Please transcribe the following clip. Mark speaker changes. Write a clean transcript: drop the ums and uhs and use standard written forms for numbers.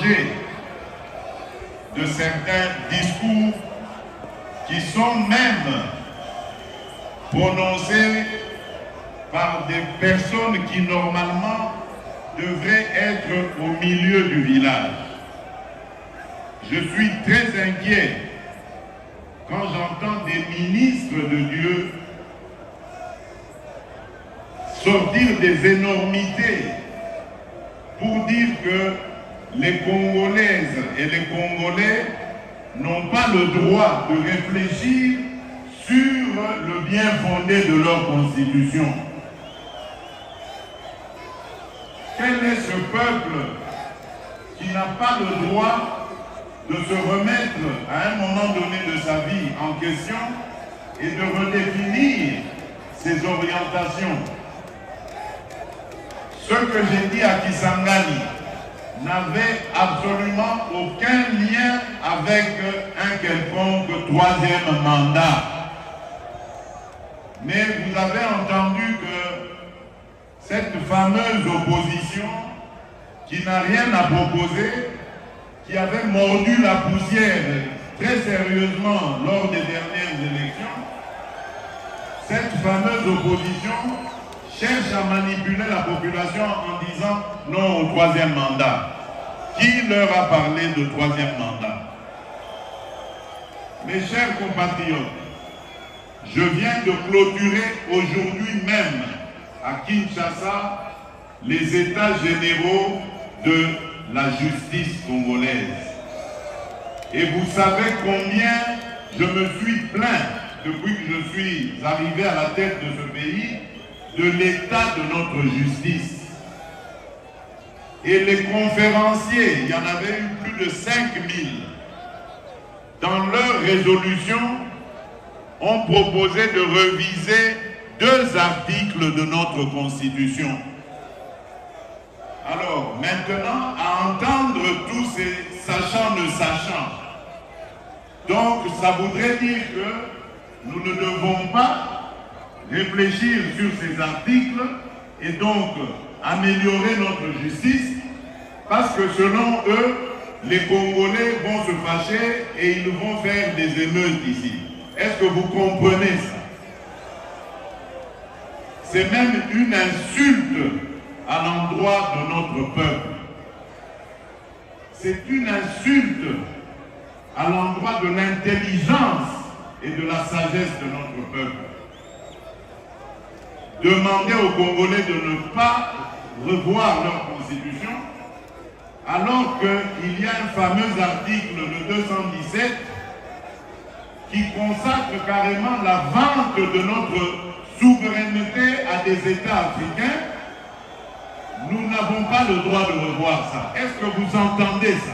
Speaker 1: danger de certains discours qui sont même prononcés par des personnes qui normalement devraient être au milieu du village. Je suis très inquiet quand j'entends des ministres de Dieu sortir des énormités pour dire que les Congolaises et les Congolais n'ont pas le droit de réfléchir sur le bien fondé de leur constitution. Quel est ce peuple qui n'a pas le droit de se remettre à un moment donné de sa vie en question et de redéfinir ses orientations? Ce que j'ai dit à Kisangani n'avait absolument aucun lien avec un quelconque troisième mandat. Mais vous avez entendu que cette fameuse opposition qui n'a rien à proposer, qui avait mordu la poussière très sérieusement lors des dernières élections, cette fameuse opposition cherche à manipuler la population en disant non au troisième mandat. Qui leur a parlé de troisième mandat? Mes chers compatriotes, je viens de clôturer aujourd'hui même à Kinshasa les états généraux de la justice congolaise. Et vous savez combien je me suis plaint depuis que je suis arrivé à la tête de ce pays de l'état de notre justice. Et les conférenciers, il y en avait eu plus de 5000, dans leur résolution, ont proposé de réviser 2 articles de notre Constitution. Alors, maintenant, à entendre tous ces sachants ne sachant, donc ça voudrait dire que nous ne devons pas réfléchir sur ces articles et donc améliorer notre justice, parce que selon eux, les Congolais vont se fâcher et ils vont faire des émeutes ici. Est-ce que vous comprenez ça? C'est même une insulte à l'endroit de notre peuple. C'est une insulte à l'endroit de l'intelligence et de la sagesse de notre peuple. Demander aux Congolais de ne pas revoir leur constitution, alors qu'il y a un fameux article de 217 qui consacre carrément la vente de notre souveraineté à des États africains. Nous n'avons pas le droit de revoir ça. Est-ce que vous entendez ça?